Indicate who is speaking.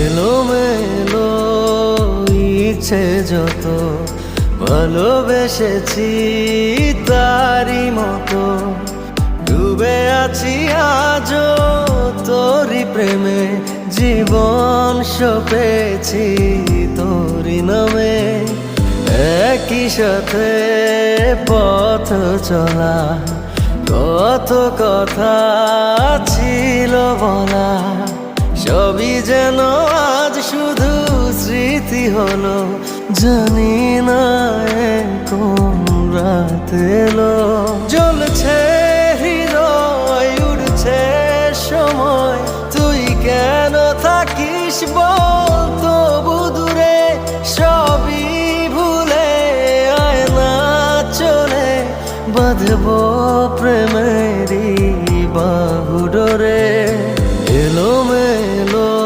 Speaker 1: এলোমেলো ইচ্ছে যত ভালোবেসেছি তারই মতো ডুবে আছি আজও তোরই প্রেমে, জীবন সপেছি তোরই নামে। একই সাথে পথ চলা, কত কথা ছিল বলা, সবই যেন আজ শুধু স্মৃতি হলো। জানি না কোন রাত এলো, জ্বলছে হৃদয়, উড়ছে সময়, তুই কেন থাকিস বল।